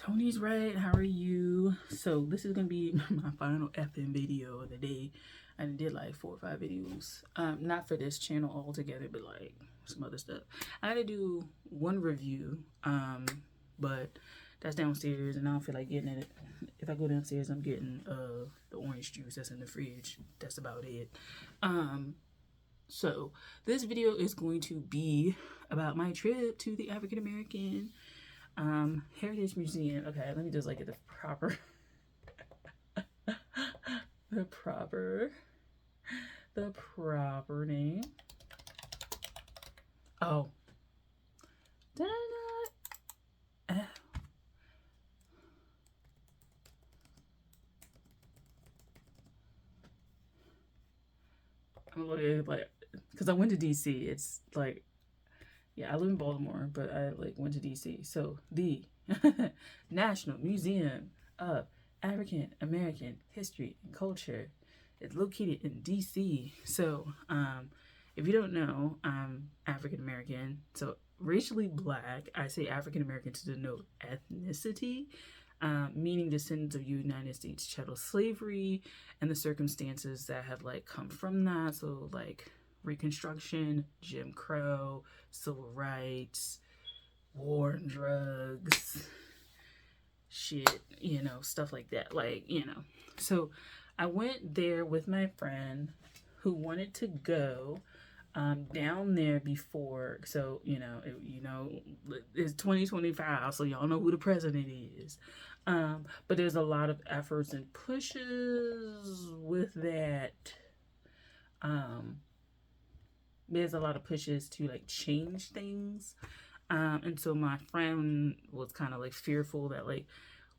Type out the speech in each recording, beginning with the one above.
Tony's right. How are you? So this is gonna be my final effing video of the day. I did like 4 or 5 videos. Not for this channel altogether, but like some other stuff. I had to do one review, but that's downstairs, and I don't feel like getting it. If I go downstairs, I'm getting the orange juice that's in the fridge. That's about it. So this video is going to be about my trip to the African American Heritage Museum. Okay, let me just like get the proper the proper name. Oh, did I not? I'm looking like, because I went to DC. It's like, yeah, I live in Baltimore, but I like went to DC. So the National Museum of African American History and Culture is located in DC. So if you don't know, I'm African American. So racially black. I say African American to denote ethnicity. Meaning descendants of United States chattel slavery and the circumstances that have like come from that. So like Reconstruction, Jim Crow, civil rights, war and drugs, shit, stuff like that. Like, So I went there with my friend who wanted to go down there before. So, it's 2025, so y'all know who the president is. But there's a lot of efforts and pushes with that. There's a lot of pushes to like change things. And so my friend was kind of like fearful that like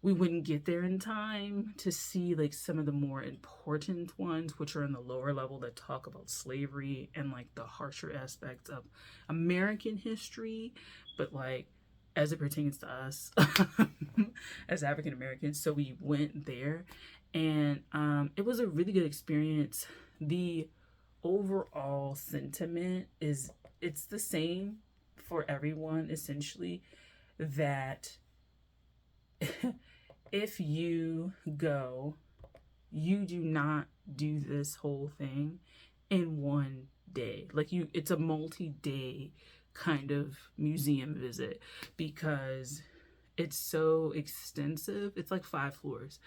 we wouldn't get there in time to see like some of the more important ones, which are in the lower level that talk about slavery and like the harsher aspects of American history, but like as it pertains to us as African Americans. So we went there, and it was a really good experience. The overall sentiment is it's the same for everyone, essentially, that if you go, you do not do this whole thing in one day. Like it's a multi-day kind of museum visit because it's so extensive. It's like 5 floors.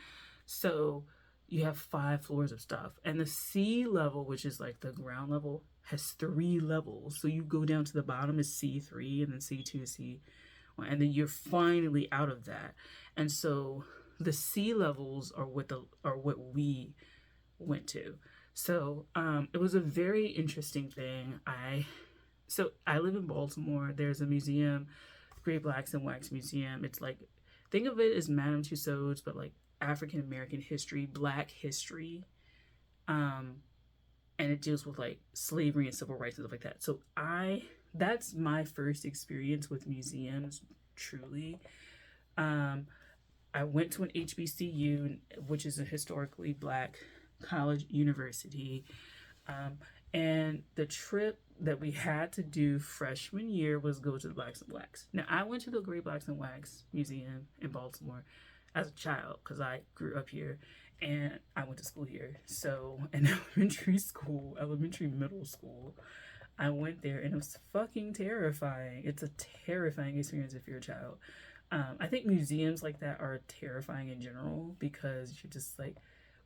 So you have 5 floors of stuff, and the sea level, which is like the ground level, has 3 levels. So you go down to the bottom is C3, and then C2, C1, and then you're finally out of that. And so the sea levels are what we went to. So it was a very interesting thing. I live in Baltimore. There's a museum, Great Blacks and Wax Museum. It's like, think of it as Madame Tussauds, but like African American history, Black history, and it deals with like slavery and civil rights and stuff like that. So that's my first experience with museums, truly. I went to an HBCU, which is a historically Black college university, and the trip that we had to do freshman year was go to the Blacks and Wax. Now, I went to the Great Blacks and Wax Museum in Baltimore as a child because I grew up here and I went to school here. So in elementary, middle school, I went there, and it was fucking terrifying. It's a terrifying experience if you're a child. I think museums like that are terrifying in general because you're just like,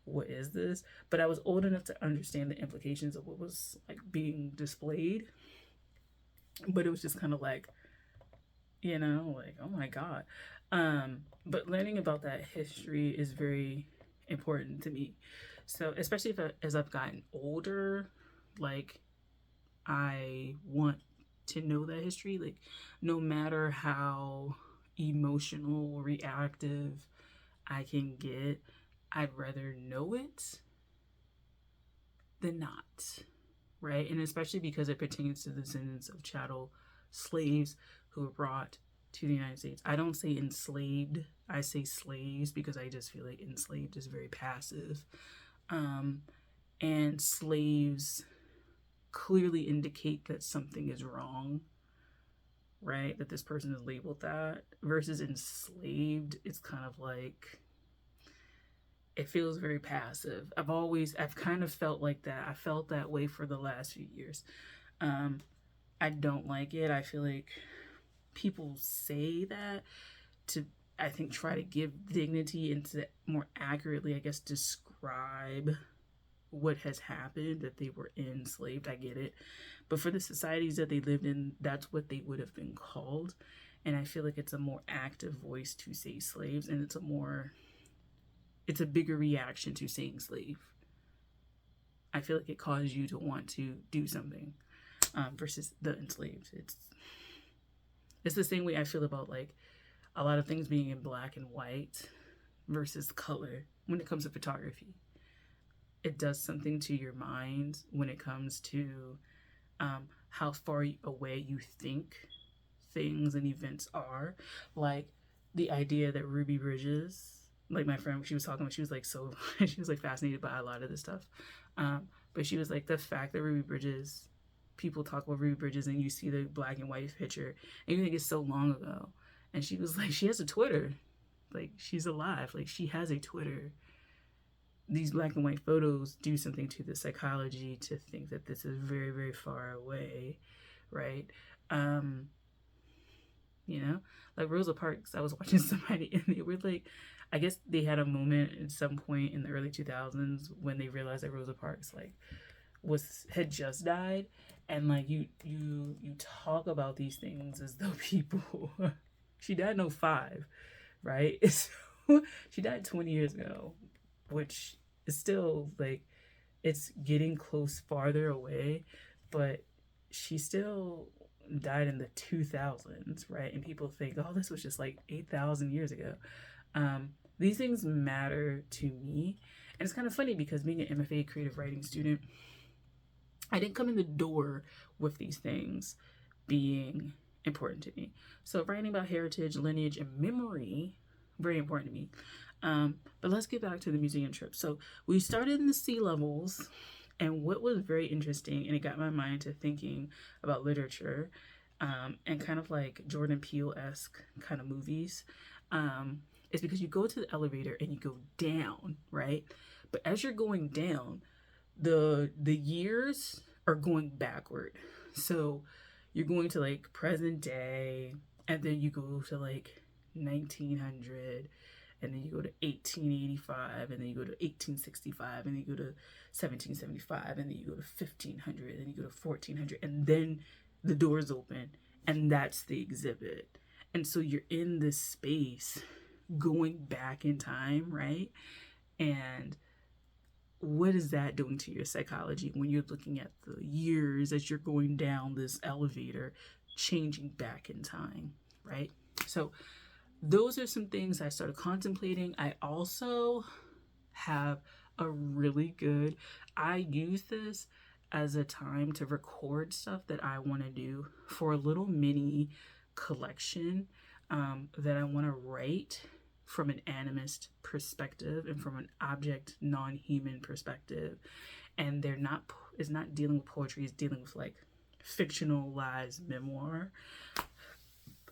what is this? But I was old enough to understand the implications of what was like being displayed. But it was just kind of like, like, oh my God. But learning about that history is very important to me. So especially as I've gotten older, like I want to know that history, like no matter how emotional, reactive I can get, I'd rather know it than not, right? And especially because it pertains to the descendants of chattel slaves who were brought to the United States. I don't say enslaved, I say slaves because I just feel like enslaved is very passive. And slaves clearly indicate that something is wrong. right? That this person is labeled that, versus enslaved, it's kind of like, it feels very passive. I've kind of felt like that. I felt that way for the last few years. I don't like it. I feel like people say that to, I think, try to give dignity and to more accurately, I guess, describe what has happened, that they were enslaved. I get it. But for the societies that they lived in, that's what they would have been called. And I feel like it's a more active voice to say slaves, and it's a bigger reaction to saying slave. I feel like it caused you to want to do something, versus the enslaved. It's the same way I feel about like a lot of things being in black and white versus color when it comes to photography. It does something to your mind when it comes to how far away you think things and events are. Like the idea that Ruby Bridges, like my friend, she was talking about, she was like, so she was like fascinated by a lot of this stuff. But she was like, the fact that Ruby Bridges, people talk about Ruby Bridges and you see the black and white picture and you think it's so long ago. And she was like, she has a Twitter. Like, she's alive. Like, she has a Twitter. These black and white photos do something to the psychology to think that this is very, very far away, right? You know, like Rosa Parks, I was watching somebody and they were like, I guess they had a moment at some point in the early 2000s when they realized that Rosa Parks like had just died, and like you talk about these things as though people she died in 05, right? So she died 20 years ago, which is still like, it's getting close farther away, but she still died in the 2000s, right? And people think, oh, this was just like 8,000 years ago. These things matter to me. And it's kind of funny because being an MFA creative writing student, I didn't come in the door with these things being important to me. So writing about heritage, lineage, and memory, very important to me. But let's get back to the museum trip. So we started in the sea levels, and what was very interesting, and it got my mind to thinking about literature, and kind of like Jordan Peele-esque kind of movies, is because you go to the elevator and you go down, right? But as you're going down, the years are going backward. So you're going to like present day, and then you go to like 1900, and then you go to 1885, and then you go to 1865, and then you go to 1775, and then you go to 1500, and then you go to 1400, and then the doors open, and that's the exhibit. And so you're in this space going back in time, right? And what is that doing to your psychology when you're looking at the years as you're going down this elevator, changing back in time, right? So those are some things I started contemplating. I also have a really good, I use this as a time to record stuff that I want to do for a little mini collection that I want to write from an animist perspective and from an object non-human perspective. And it's not dealing with poetry, it's dealing with like fictionalized memoir.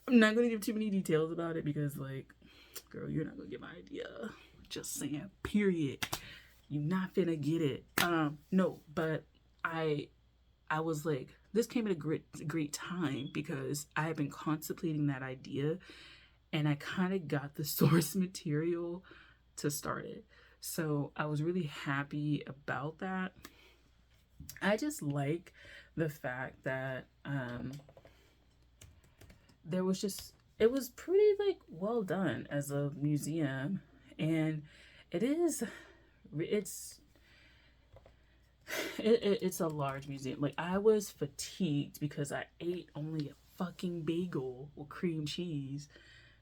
I'm not gonna give too many details about it because like, girl, you're not gonna get my idea. Just saying, period. You're not finna get it. No, but I was like, this came at a great time because I have been contemplating that idea, and I kind of got the source material to start it. So I was really happy about that. I just like the fact that it was pretty like well done as a museum, and it's a large museum. Like, I was fatigued because I ate only a fucking bagel with cream cheese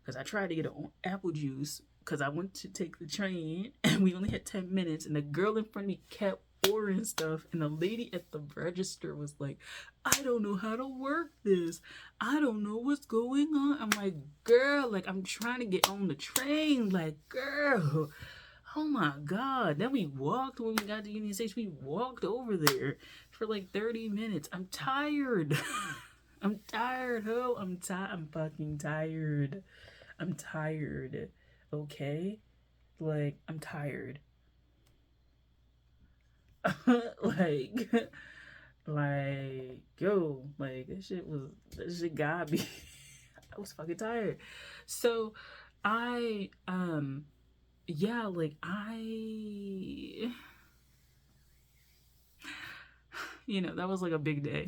because I tried to get an apple juice because I went to take the train and we only had 10 minutes, and the girl in front of me kept ordering stuff, and the lady at the register was like, I don't know how to work this. I don't know what's going on. I'm like, girl, like, I'm trying to get on the train. Like, girl, oh my God. Then we walked, when we got to Union Station, we walked over there for like 30 minutes. I'm tired. I'm tired, ho. I'm tired. I'm fucking tired. I'm tired. Okay? Like, I'm tired. like, yo, like, this shit got me. I was fucking tired. So, yeah, like, that was like a big day.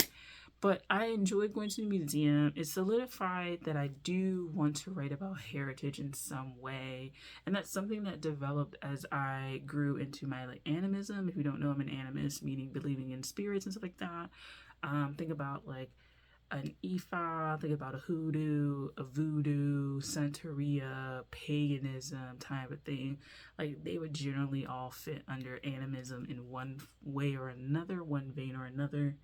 But I enjoyed going to the museum. It solidified that I do want to write about heritage in some way. And that's something that developed as I grew into my like animism. If you don't know, I'm an animist, meaning believing in spirits and stuff like that. Think about like an Ifa, think about a hoodoo, a voodoo, Santeria, paganism type of thing. Like they would generally all fit under animism in one way or another, one vein or another.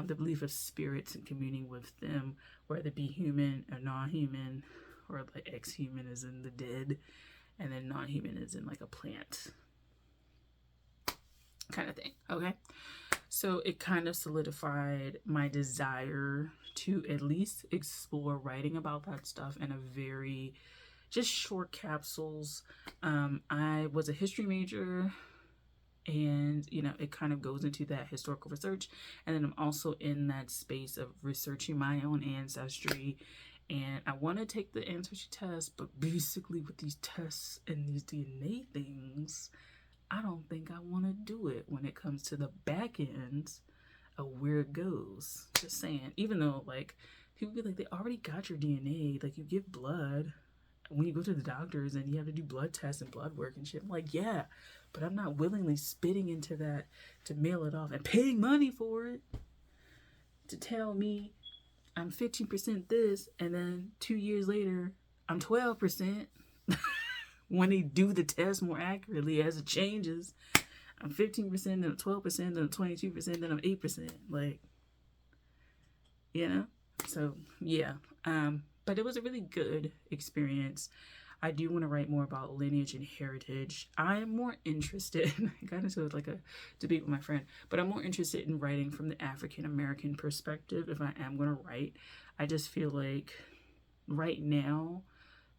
The belief of spirits and communing with them, whether it be human or non-human, or like ex-human is in the dead, and then non-human is in like a plant kind of thing. Okay, so it kind of solidified my desire to at least explore writing about that stuff in a very just short capsules. I was a history major, and it kind of goes into that historical research, and then I'm also in that space of researching my own ancestry, and I want to take the ancestry test, but basically with these tests and these DNA things, I don't think I want to do it when it comes to the back ends of where it goes. Just saying. Even though like people be like, they already got your DNA, like you give blood when you go to the doctors and you have to do blood tests and blood work and shit. I'm like, yeah, but I'm not willingly spitting into that to mail it off and paying money for it to tell me I'm 15% this, and then 2 years later I'm 12%. When they do the test more accurately as it changes, I'm 15%, then I'm 12%, then I'm 22%, then I'm 8%. Like, so yeah. But it was a really good experience. I do want to write more about lineage and heritage. I'm more interested, I got into like a debate with my friend, but I'm more interested in writing from the African American perspective if I am going to write. I just feel like right now,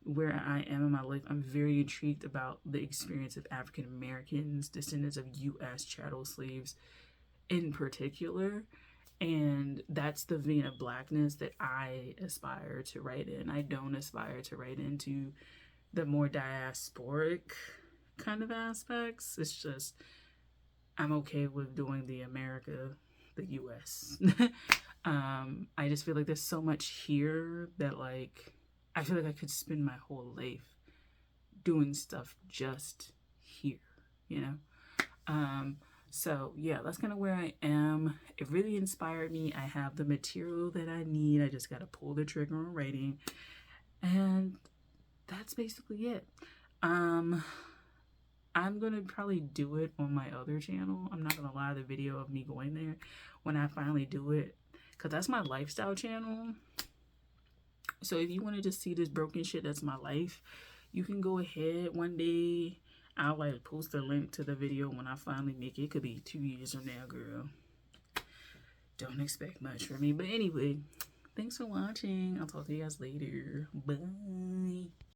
where I am in my life, I'm very intrigued about the experience of African Americans, descendants of U.S. chattel slaves in particular. And that's the vein of blackness that I aspire to write in. I don't aspire to write into the more diasporic kind of aspects. It's just, I'm okay with doing the U.S. I just feel like there's so much here that like, I feel like I could spend my whole life doing stuff just here, So yeah, that's kind of where I am. It really inspired me. I have the material that I need. I just got to pull the trigger on writing, and that's basically it. I'm gonna probably do it on my other channel. I'm not gonna lie, the video of me going there when I finally do it, because that's my lifestyle channel. So if you want to just see this broken shit that's my life, you can go ahead one day. I'll like post a link to the video when I finally make it. It could be 2 years from now, girl. Don't expect much from me. But anyway, thanks for watching. I'll talk to you guys later. Bye.